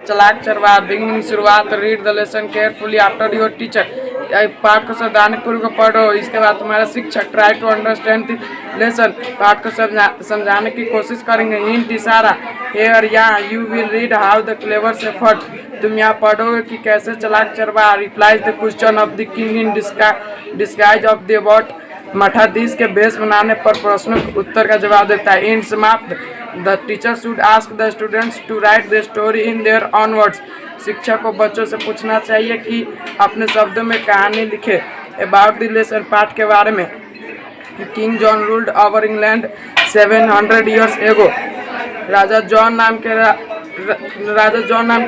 चलाक चरवाहा। बिगिनिंग शुरुआत। Read the lesson carefully after your teacher. पाठ को सावधानी पूर्वक पढ़ो, इसके बाद तुम्हारा शिक्षक। Try to understand the lesson. पाठ को समझाने की कोशिश करेंगे। हिंट इशारा। हेयर यहाँ you will read how the clever shepherd. तुम यहाँ पढ़ोगे कि कैसे चलाक चरवाहा replies the question of the king in disguise of the abbot. मठाधीश के भेष बनाने पर प्रश्नों के उत्तर का जवाब देता है। इन समाप्त। The teacher should ask the students to write the story in their own words. शिक्षक को बच्चों से पूछना चाहिए कि अपने शब्दों में कहानी लिखे। About the lesson. पाठ के बारे में। King John ruled over England 700 years ago. राजा जॉन नाम के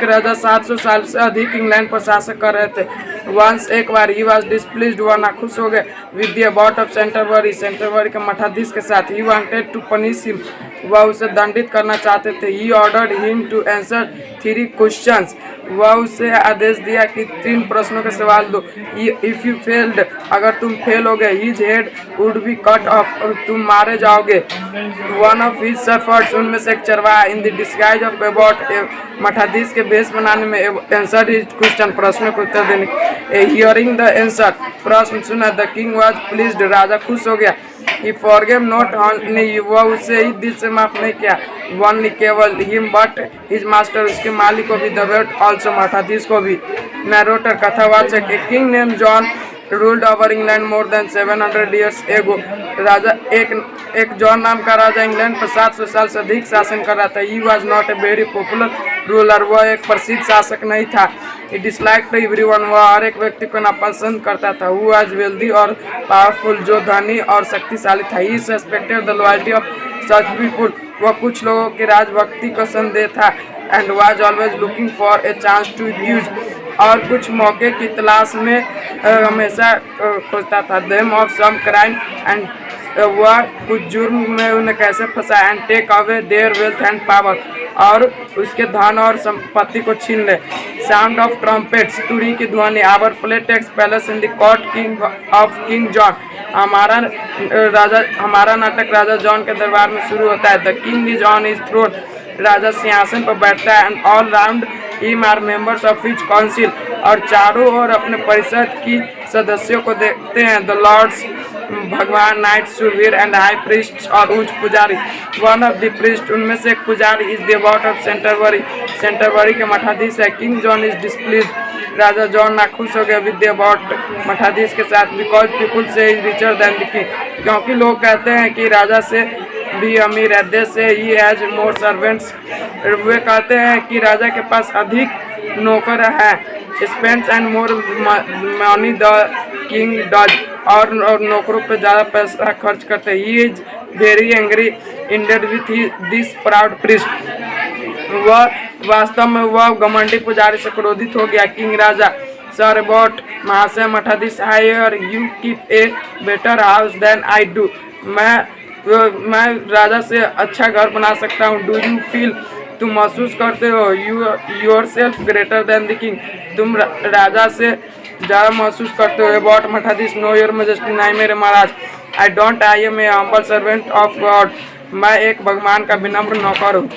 राजा 700 साल से अधिक इंग्लैंड पर शासन कर रहे थे। वंस एक बार ही वॉज डिस्प्लीज्ड, वह नाखुश हो गए with the abbot of Canterbury के मठाधीश के साथ। He wanted to punish him, वह उसे दंडित करना चाहते थे। He ordered him to answer 3 questions, वह उसे आदेश दिया कि 3 प्रश्नों के सवाल दो। इफ यू फेल्ड, अगर तुम फेल हो गए, his head would be cut off, और तुम मारे जाओगे। वन ऑफ हिज सर्वेंट्स, उनमें से एक चरवाहा, in the disguise of abbot, मठाधीश के भेष बनाने में, आंसर हिज क्वेश्चन, प्रश्न को उत्तर देने। हियरिंग द आंसर, प्रश्न सुना। द किंग वाज प्लीज्ड, राजा खुश हो गया। He forgave not only, वह उसे ही दिल से माफ नहीं किया, only केवल him but his master, उसके मालिक को भी, the word also, मठाधीश को भी। नैरेटर, कथावाचक। A king named John ruled over England more than 700 years ago। राजा एक जॉन नाम का राजा इंग्लैंड पर 700 साल से अधिक शासन कर रहा था। He was not a very popular ruler, वह एक प्रसिद्ध शासक नहीं था। He disliked everyone, वह हर एक व्यक्ति को नापसंद करता था। Who was wealthy और powerful, जो धनी और शक्तिशाली था। He suspected the loyalty of such people, वह कुछ लोगों की राजभक्ति का संदेह था। And was always looking for a chance to accuse, और कुछ मौके की तलाश में हमेशा खोजता था। Them of some crime, and वह कुछ जुर्म में उन्हें कैसे फंसा। And take away their wealth and power, और उसके धन और संपत्ति को छीन ले। साउंड ऑफ ट्रम्पेट्स, तुरी की ध्वनि। Our play takes place in the court king of king John, हमारा नाटक राजा जॉन के दरबार में शुरू होता है। The king is on his throne, राजा सिंहासन पर बैठता है। And all round him are members of his council, और चारों ओर अपने परिषद की सदस्यों को देखते हैं। द लॉर्ड्स, भगवान, नाइट्स, शूरवीर, एंड हाई प्रीस्ट, और उच्च पुजारी। वन ऑफ द प्रीस्ट, उनमें से एक पुजारी, is the abbot of Canterbury के मठाधीश है। किंग जॉन इज डिस्प्लीज, राजा जॉन नाखुश हो गया विद द अबाउट, मठाधीश के साथ। Because people say is richer than the king, क्योंकि लोग कहते हैं कि राजा से भी अमीर है। दे से ही हैज मोर सर्वेंट्स, वे कहते हैं कि राजा के पास अधिक नौकर है। Spends and more money the king does, और नौकरों पे ज़्यादा पैसा खर्च करते हैं। He is very angry ended with this proud priest, वह वास्तव में वह घमंडी पुजारी से क्रोधित हो गया। किंग राजा, सर अबाउट, महाशय मठाधीश, hear you keep a better house than I do, मैं राजा से अच्छा घर बना सकता हूँ। डू यू फील, तुम महसूस करते हो, yourself greater than the king, तुम राजा से ज़्यादा महसूस करते हो। अबाउट मठाधीश, नो योर मेजेस्टी, नहीं मेरे महाराज। I don't, I am a humble servant of God, मैं एक भगवान का विनम्र नौकर हूँ।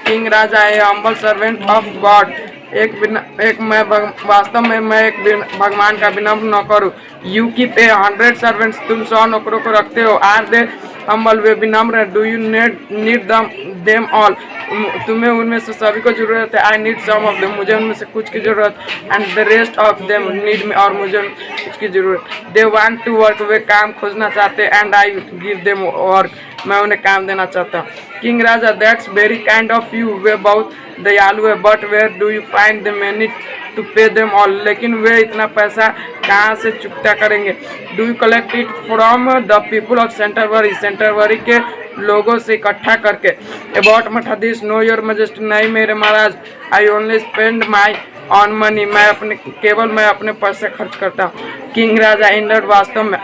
किंग राजा, a humble servant of God, वास्तव में मैं एक भगवान का विनम्र नौकर हूँ। यू कीप ए 100 सर्वेंट्स, तुम 100 नौकरों को रखते हो। आर दे हम्बल, वे विनम्र। Do you need them all, तुम्हें उनमें से सभी को जरूरत है। I need some of them, मुझे उनमें से कुछ की जरूरत। And the rest of them need me, और मुझे कुछ की जरूरत। दे वांट टू वर्क, वे काम खोजना चाहते हैं। And I give them work, मैं उन्हें काम देना चाहता हूँ। किंग राजा, that's very kind of you, वे बहुत दयालु है। But where do you find the money to pay them all, लेकिन वे इतना पैसा कहाँ से चुकता करेंगे। Do you collect it from the people of Canterbury के लोगों से इकट्ठा करके। अबाउट मठाधीश, नो योर मेजेस्टी, नहीं मेरे महाराज। I only spend my own money, मैं अपने पैसे खर्च करता हूँ। किंग राजा, इंडर, वास्तव में।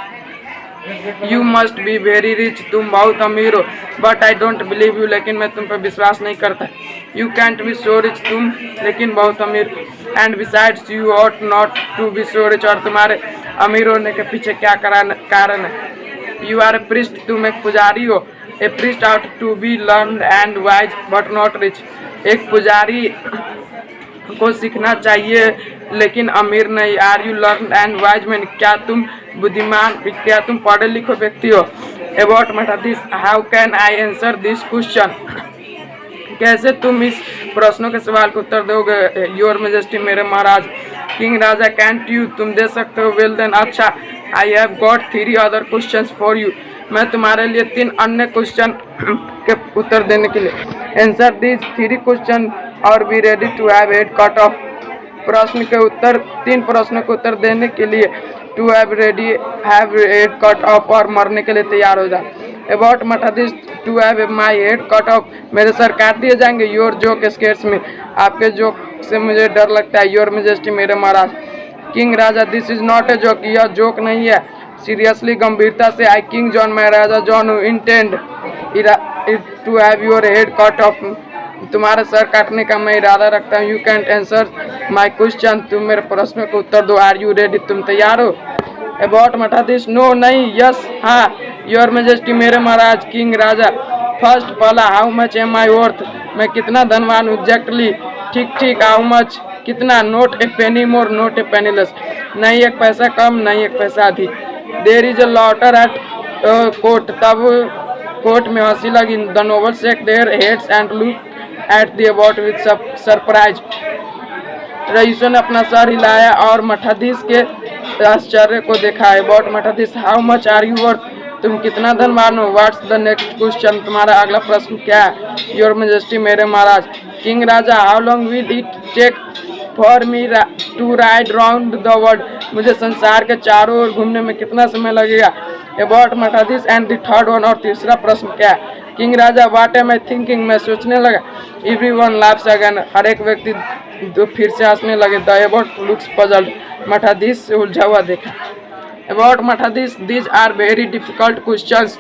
You must be very rich, तुम बहुत अमीर हो। But I don't believe you, लेकिन मैं तुम पर विश्वास नहीं करता। You can't be so rich, तुम लेकिन बहुत अमीर। And besides you ought not to be so rich, और तुम्हारे अमीर होने के पीछे क्या कारण है। यू आर ए प्रीस्ट, तुम एक पुजारी हो। A priest ought to be learned and wise but not rich, एक पुजारी को सीखना चाहिए लेकिन अमीर नहीं। Are you learn and wise man, क्या तुम बुद्धिमान, क्या तुम पढ़े लिखे व्यक्ति हो। अबाउट मटा this, how can I answer this question, कैसे तुम इस प्रश्नों के सवाल को उत्तर दोगे। योर मेजेस्टी, मेरे महाराज। किंग राजा, कैंट यू, तुम दे सकते हो। वेल देन, अच्छा। I have got 3 other questions for you, मैं तुम्हारे लिए 3 अन्य क्वेश्चन के उत्तर देने के लिए। आंसर दिस 3 क्वेश्चन और be ready to have head cut off, प्रश्न के उत्तर 3 प्रश्नों के उत्तर देने के लिए to have ready have head cut off, और मरने के लिए तैयार हो जा। अबाउट मटा this, to have my head cut off, मेरे सर काट दिए जाएंगे। योर जोक स्केर्स में, आपके जोक से मुझे डर लगता है। योर मेजेस्टी, मेरे महाराज। किंग राजा, this is not a joke, यह जोक नहीं है। सीरियसली, गंभीरता से। आई किंग जॉन, मैं राजा जॉन हूँ। Intend to have your head cut off, तुम्हारे सर काटने का मैं इरादा रखता हूँ। You can't answer my question, तुम मेरे प्रश्न को उत्तर दो। आर यू रेडी, तुम तैयार हो। अबाउट मटा दिस, नो नहीं, यस हाँ। योर मेजेस्टी, मेरे महाराज। किंग राजा, फर्स्ट पहला, how much am I worth, मैं कितना धनवान हूँ। एग्जैक्टली, ठीक ठीक। हाउ मच, कितना। Not a penny more, not a penny less, नहीं 1 पैसा कम, नहीं 1 पैसा अधिक। There is a laughter at court, तब कोर्ट में हंसी लगी। The noble shake their heads and look at the about with surprise, रईसों ने अपना सर हिलाया और मठाधीश के आश्चर्य को देखा। अबाउट मठाधीश, how much are you worth, तुम कितना धनवान हो। व्हाट्स द नेक्स्ट क्वेश्चन, तुम्हारा अगला प्रश्न क्या है। योर मेजेस्टी, मेरे महाराज। किंग राजा, how long will it take for me to ride round the world, मुझे संसार के चारों ओर घूमने में कितना समय लगेगा। अबाउट मठाधीश एंड द थर्ड वन, और तीसरा प्रश्न क्या है। किंग राजा, व्हाट एम आई थिंकिंग, मैं सोचने लगा। एवरीवन लाफ्स अगेन, हर एक व्यक्ति फिर से हंसने लगे। द अबाउट लुक्स पजल्ड, मठाधीश से उलझा हुआ देखा। अबाउट मठाधीश, these are very difficult questions,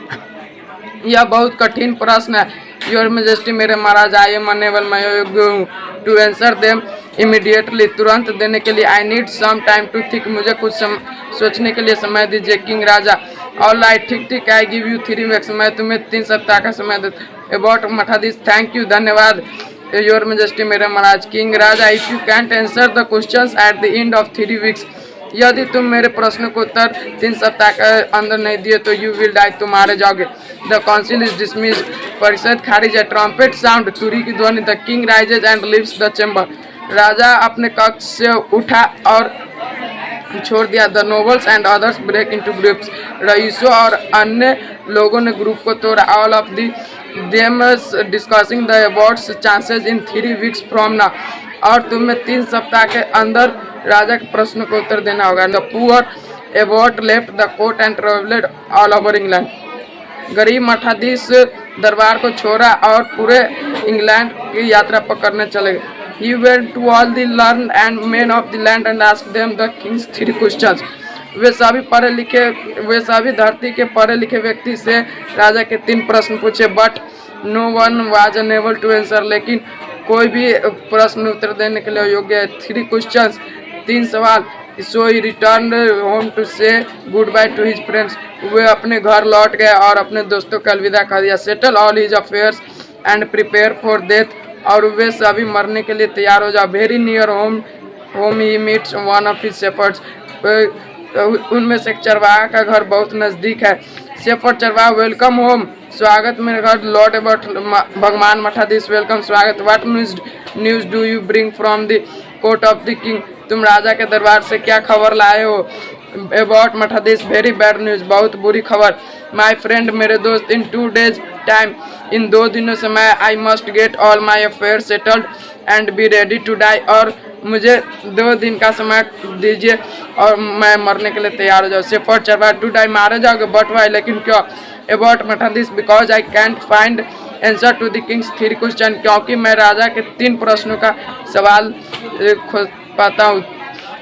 यह बहुत कठिन प्रश्न है। योर मेजेस्टी, मेरे महाराज। आई एम अनेबल, मैं योग्य हूँ। टू आंसर देम इमीडिएटली, तुरंत देने के लिए। I need some time to think, मुझे कुछ सोचने के लिए समय दीजिए। किंग राजा, ऑल राइट, ठीक ठीक। आई गिव यू 3 वीक्स, मैं तुम्हें 3 सप्ताह का समय देता। अबाउट मठाधीश, थैंक यू, धन्यवाद। योर मेजेस्टी, मेरे महाराज। किंग राजा, if you can't answer the questions at the end of 3 weeks, यदि तुम मेरे प्रश्न को उत्तर 3 सप्ताह के अंदर नहीं दिए तो यू विल डाई, तुम मारे जाओगे। द काउंसिल इज डिसमिस, परिषद खारिज है। ट्रम्पेट साउंड, तुरी की ध्वनि। The king rises and leaves the chamber, राजा अपने कक्ष से उठा और छोड़ दिया। The nobles and others break into groups, रईसों और अन्य लोगों ने ग्रुप को तोड़ा। All of them discussing the abbot's chances in 3 weeks from now, और तुम्हें 3 सप्ताह के अंदर राजा के प्रश्न को उत्तर देना होगा। The poor Abbott left the court and travelled all over England, गरीब मठाधीश दरबार को छोड़ा और पूरे इंग्लैंड की यात्रा पकड़ने चले गए। He went to all the learned and men of the land and asked them the king's 3 questions. वे सभी धरती के पढ़े लिखे व्यक्ति से राजा के 3 प्रश्न पूछे। But no one was unable to answer, लेकिन कोई भी प्रश्न उत्तर देने के लिए योग्य है। 3 क्वेश्चंस, 3 सवाल। So he return home to say goodbye to his friends, वे अपने घर लौट गए और अपने दोस्तों को अलविदा कर दिया। Settle all his affairs and prepare for death, और वे सभी मरने के लिए तैयार हो जाओ। Very near home he meets one of his shepherd's, उनमें से एक चरवाहा का घर बहुत नज़दीक है। शेफर्ड चरवाहा, वेलकम होम, स्वागत मेरे घर। लॉर्ड भगवान मठाधीश, वेलकम, स्वागत। What news do you bring from the court of the king, तुम राजा के दरबार से क्या खबर लाए हो। अबाउट मठाधीश, वेरी बैड न्यूज़, बहुत बुरी खबर। माई फ्रेंड, मेरे दोस्त। इन 2 days टाइम, इन 2 दिनों से मैं I must get all my affair settled and be ready to die, और मुझे 2 दिन का समय दीजिए और मैं मरने के लिए तैयार हो जाऊँ। शेफर्ड चरवाहा, टू डाई, मारे जाओगे। बट वाई, लेकिन क्यों। अबाउट मठाधीश, because I can't find answer to the king's 3 question, क्योंकि मैं राजा के 3 प्रश्नों का सवाल खोज पाता हूँ।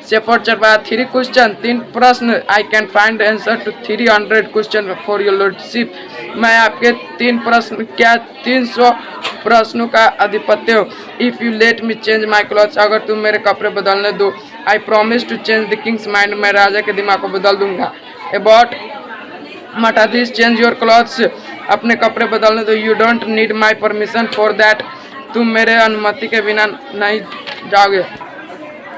शेफर्ड चरवाहा, 3 क्वेश्चन, 3 प्रश्न। I can find answer to 300 question for your lordship, मैं आपके 3 प्रश्न क्या 300 प्रश्नों का अधिपत्य हूँ। If you let me change my clothes, अगर तुम मेरे कपड़े बदलने दो। I promise to change the king's mind, मैं राजा के दिमाग को बदल दूंगा। अबाउट मठाधीश, चेंज योर क्लॉथ्स, अपने कपड़े बदलने दो। You don't need my permission for that, तुम मेरे अनुमति के बिना नहीं जाओगे।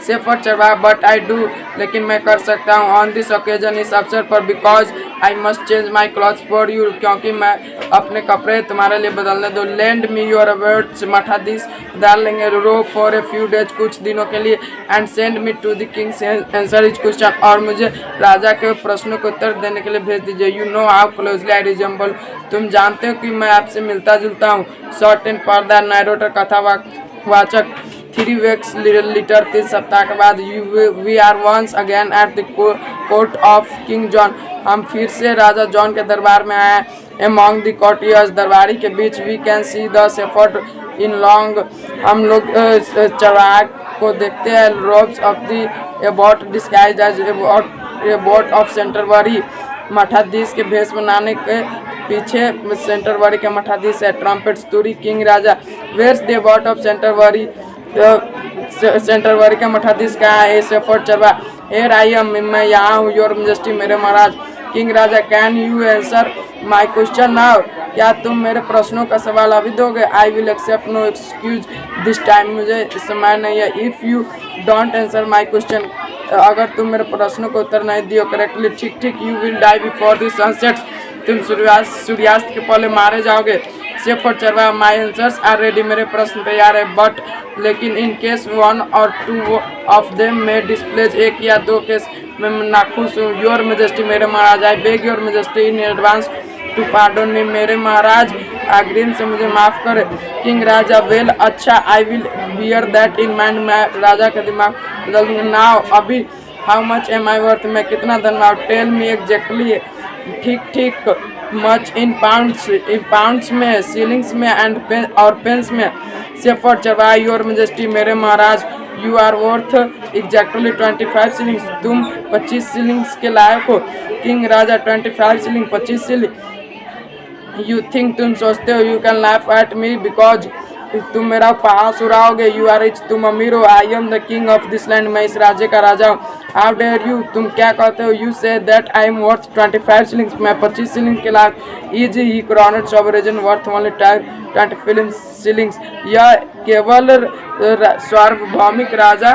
सेफर चरवाहा बट आई डू, लेकिन मैं कर सकता हूँ। ऑन दिस ओकेजन, इस अवसर पर, because I must change my clothes for you, क्योंकि मैं अपने कपड़े तुम्हारे लिए बदलने दो। लेंड मी योर वर्ड्स मठाधीश, डाल लेंगे रो फॉर ए फ्यू डेज, कुछ दिनों के लिए। And send me to the king's answer his question, और मुझे राजा के प्रश्नों को उत्तर देने के लिए भेज दीजिए। You know how closely I resemble, तुम जानते हो कि मैं आपसे मिलता जुलता हूँ। शॉर्ट एंड पर्दा नैरेटर, कथावाचक। 3 weeks later, 3 सप्ताह के बाद, we are once again at the court of king John, हम फिर से राजा जॉन के दरबार में आए। एमॉन्ग द कॉर्टियर्स, दरबारी के बीच, we can see the shepherd in long, हम लोग चरवाहा को देखते हैं। Robes of the abbot disguised as abbot of Canterbury, मठाधीश के भेष बनाने के पीछे सेंटरबरी के मठाधीश है। ट्रम्पेट्स, तुरी, किंग राजा, where's the abbot of Canterbury, Canterbury का मठाधीश कहाँ है? शेफर्ड चरवाहा, हेयर आई एम, मैं यहाँ हूँ। योर मेजेस्टी, मेरे महाराज। किंग राजा, can you answer my question now, क्या तुम मेरे प्रश्नों का सवाल अभी दोगे? I will accept no excuse this time, मुझे इस समय नहीं है। If you don't answer my question, अगर तुम मेरे प्रश्नों को उत्तर नहीं दियो करेक्टली, ठीक, you will die before the sunset, तुम सूर्यास्त के पहले मारे जाओगे। शेफर्ड चरवाहा, माई आंसर्स आर रेडी, मेरे प्रश्न तैयार है। बट, लेकिन, in case 1 or 2 of them में डिस्प्लेज, 1 या 2 केस में नाखुश हूँ। योर मेजेस्टी, मेरे महाराज। I beg your majesty in advance to pardon me, मेरे महाराज अग्रिम से मुझे माफ़ करे। किंग राजा, वेल, अच्छा, I will bear that in mind, मैं राजा का दिमाग बदल दूँगा। नाउ, अभी, how much am I worth, मैं कितना धनवान? टेल मी एग्जैक्टली, ठीक, मच इन पाउंड्स में, सीलिंग्स में एंड और पेंस में। शेफर्ड चरवाहा, योर मेजेस्टी, मेरे महाराज। You are worth exactly 25 shillings, तुम 25 शिलिंग्स के लायक हो। किंग राजा, 25 शिलिंग, 25 शिलिंग। यू थिंक, तुम सोचते हो, you can laugh at me because, तुम मेरा उपहास उड़ाओगे। यू आर रिच, तुम अमीर हो। आई am the king of this land, मैं इस राज्य का राजा हूँ। हाउ डेयर यू, तुम क्या कहते हो? You say that I am worth 25 shillings, मैं 25 शिलिंग के लायक। Is he क्रॉनड सॉवरेजन worth only 25 shillings, यह केवल सार्वभौमिक राजा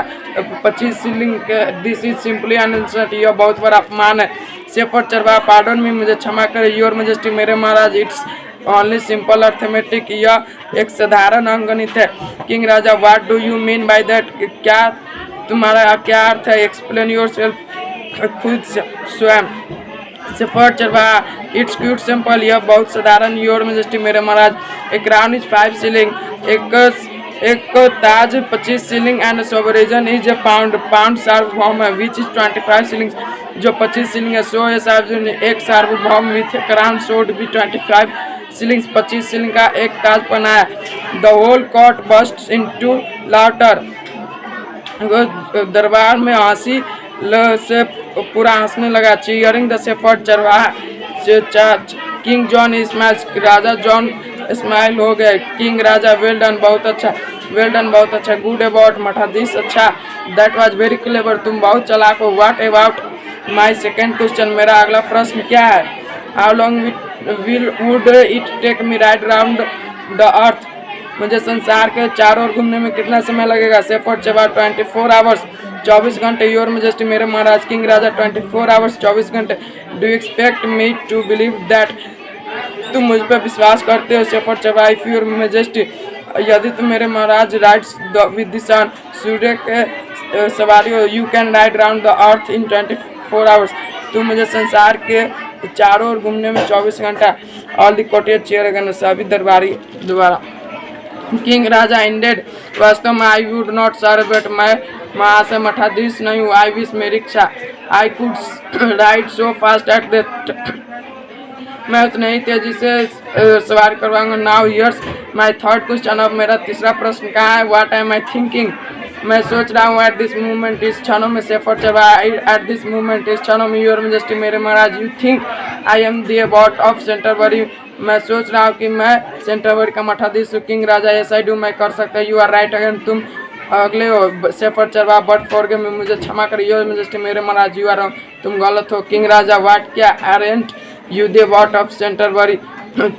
25 शिलिंग के, दिस इज सिंपली अनसर्ट, यह बहुत बड़ा अपमान है। शेफर्ड चरवाहा, पार्डन में, मुझे क्षमा करें। योर मेजेस्टी, मेरे महाराज, इट्स ओनली सिंपल अर्थमेटिक, यह एक साधारण अंकगणित है। किंग राजा, what do you mean by that, क्या तुम्हारा क्या अर्थ है? एक्सप्लेन योर सेल्फ, खुद स्वयं। शेफर्ड चरवाहा, इट्स क्यूट सिंपल, यह बहुत साधारण। योर मेजेस्टी, मेरे महाराज। ए क्राउन इज 5 शिलिंग, एक ताज 25 shilling and sovereign is a pound सार्वभौम है, विच इज 25 शिलिंग्स, जो 25 शिलिंग है। सो एक सार्वभौम विथ क्राउन शोड भी 25 शिलिंग्स, 25 शिलिंग का एक ताज पहनाया। The whole court burst into laughter, दरबार में हंसी से पूरा हंसने लगा। चीयरिंग द शेफर्ड चरवाहा, किंग जॉन स्माइल्स, राजा जॉन स्माइल हो गए। किंग राजा, वेल डन, बहुत अच्छा। वेल डन, बहुत अच्छा। गुड अबाउट, मठाधीश, अच्छा। दैट वाज वेरी क्लेवर, तुम बहुत चालाक हो। What about my second question, मेरा अगला प्रश्न क्या है? How long would it take me ride round the earth, मुझे संसार के चारों ओर घूमने में कितना समय लगेगा? शेफर्ड चरवाहा, 24 आवर्स, 24 घंटे। योर मेजेस्टी, मेरे महाराज। किंग राजा, 24 आवर्स, 24 घंटे। Do you expect me to believe that, तुम मुझ पर विश्वास करते हो? शेफर्ड चरवाहा, इफ योर मेजेस्टी, यदि तुम मेरे महाराज राइड्स विद द सन, सूर्य के सवारी हो, you can ride round the earth in 24 hours, तुम मुझे संसार के चारों ओर घूमने में 24 घंटा। All the courtier cheer again, सभी दरबारी दोबारा। किंग राजा, इंडेड, वास्तव में। I would not sir, but मैं महाशय मठाधीश नहीं हूँ। आई विश, मेरी इच्छा। I could ride so fast at that, मैं उतनी ही तेजी से सवार करवाऊंगा। Now here's my third question, अब मेरा तीसरा प्रश्न कहाँ है? व्हाट एम आई थिंकिंग, मैं सोच रहा हूँ। एट दिस मूवमेंट, इस क्षणों में। शेफर्ड चरवाहा, एट दिस मूवमेंट, इस क्षणों में। योर मेजेस्टी, मेरे महाराज। You think I am the abbot of Canterbury, मैं सोच रहा हूँ कि मैं सेंटरबरी का मठाधीश हूँ। King Raja, yes I do, मैं कर सकता हूँ। यू आर राइट अगेन, तुम अगले हो। शेफर्ड चरवाहा, बट फॉर गेम, मुझे क्षमा करिए। योर मेजेस्टी, मेरे महाराज। यू आर, तुम गलत हो। किंग राजा, व्हाट, क्या? Aren't you the abbot of Canterbury,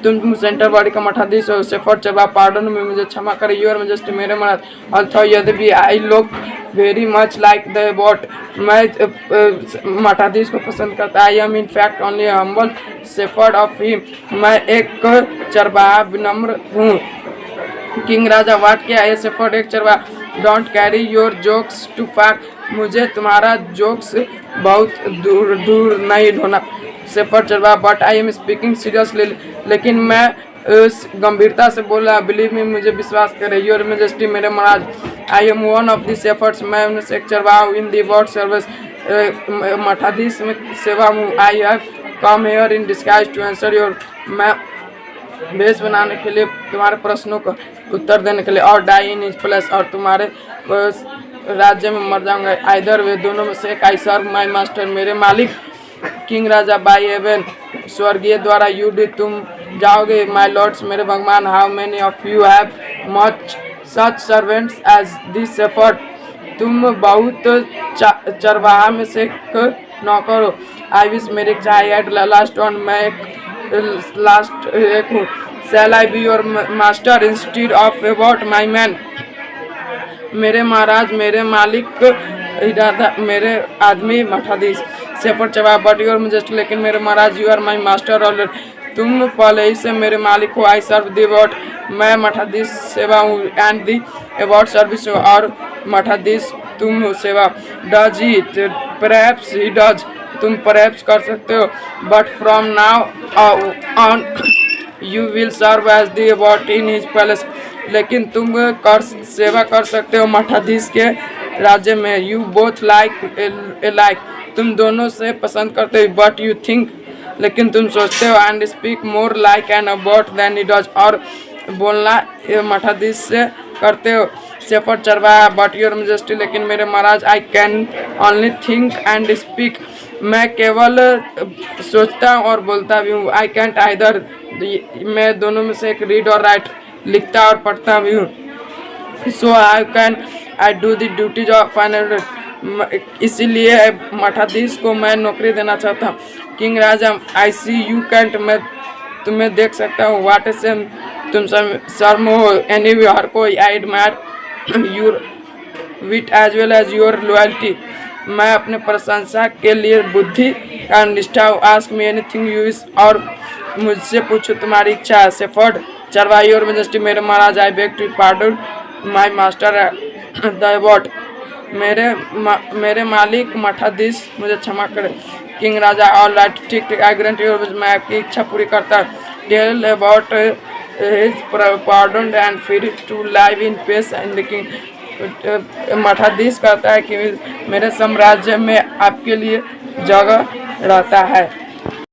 तुम सेंटर बॉडी का मठाधीश हो, सेफर्ड चरवाहा, पार्डन में मुझे क्षमा करें, योर मेजेस्टी मेरे महाराज, अल्थो यद्यपि I look very much like the abbot, मैं मठाधीश को पसंद करता, I am in fact only humble shepherd of him, मैं एक चरवाहा विनम्र हूँ। किंग राजा, वाट क्या है सेफर्ड, एक चरवाहा, don't carry your jokes too fact, मुझे तुम्हारा जोक्स बहुत दूर दूर नहीं ढोना। सेफर्ड चरवाहा, but I am speaking seriously, लेकिन मैं गंभीरता से बोल रहा, बिलीव मी, मुझे विश्वास करे, योर मेजेस्टी मेरे महाराज, I am one of this efforts, मैं उनमें से एक चरवाहा इन दी वर्ड सर्विस, मठाधीश में सेवा हूँ। I have come here in disguise to answer your, मैं भेष बनाने के लिए तुम्हारे प्रश्नों का उत्तर देने के लिए, और डाई इन हिज प्लेस, और तुम्हारे राज्य में मर जाऊंगा, आइदर वे, दोनों में से एक, आई सर्व माई मास्टर, मेरे मालिक। किंग राजा, बाई हेवन, स्वर्गीय द्वारा, यू डी, तुम जाओगे, माई लॉर्ड्स, मेरे भगवान, how many of you have much such servants as this effort, तुम बहुत चरवाहा में से एक नौकर हो। आई विश, मेरे चाहे एट लास्ट वन, मैं एक लास्ट एक हूँ। Shall I be your master instead of abbot my man, मेरे महाराज, मेरे मालिक, इरादा, मेरे आदमी मठाधीश। सेफर्ड चरवाहा, बट योर मेजेस्टी, लेकिन मेरे महाराज, you are my master already, तुम पहले ही से मेरे मालिक हो। आई सर्व दी अबाउट, मैं मठाधीश सेवा हूँ, एंड दी अबाउट सर्विस, और मठाधीश तुम सेवा। Does he, perhaps he does, तुम परहैप्स कर सकते हो, but from now on you will serve as the abbot in his palace, लेकिन तुम सेवा कर सकते हो मठाधीश के राज्य में। यू बोथ लाइक, तुम दोनों से पसंद करते हो, बट यू थिंक, लेकिन तुम सोचते हो, and speak more like an abbot than he does, और बोलना मठाधीश से करते हो। सेफर्ड चरवाहा, बट योर मेजेस्टी, लेकिन मेरे महाराज, I can only think and speak, मैं केवल सोचता और बोलता भी हूँ। आई कैंट आइदर, मैं दोनों में से एक, रीड और राइट, लिखता और पढ़ता भी हूँ। So I do the duties of final, इसीलिए मठाधीश को मैं नौकरी देना चाहता हूँ। किंग राजा, आई सी यू कैंट, मैं तुम्हें देख सकता हूँ। वाट ए सेम, तुम शर्म हो। एनी वे, हर कोई। I admire your wit as well as your loyalty, मैं अपने प्रशंसा के लिए बुद्धि का निष्ठा। Ask me anything you wish, और मुझसे पूछो तुम्हारी इच्छा। सेफर्ड चरवाहा, योर मेजेस्टी, मेरे महाराज, I beg to pardon my master the abbot, मेरे मालिक मठाधीश मुझे क्षमा करे। किंग राजा, ऑल राइट, ठीक ठीक, आई ग्रांट योर विश, मैं आपकी इच्छा पूरी करता। Tell abbot his pardon and free to live in peace and the king, मठाधीश कहता है कि मेरे साम्राज्य में आपके लिए जगह रहता है।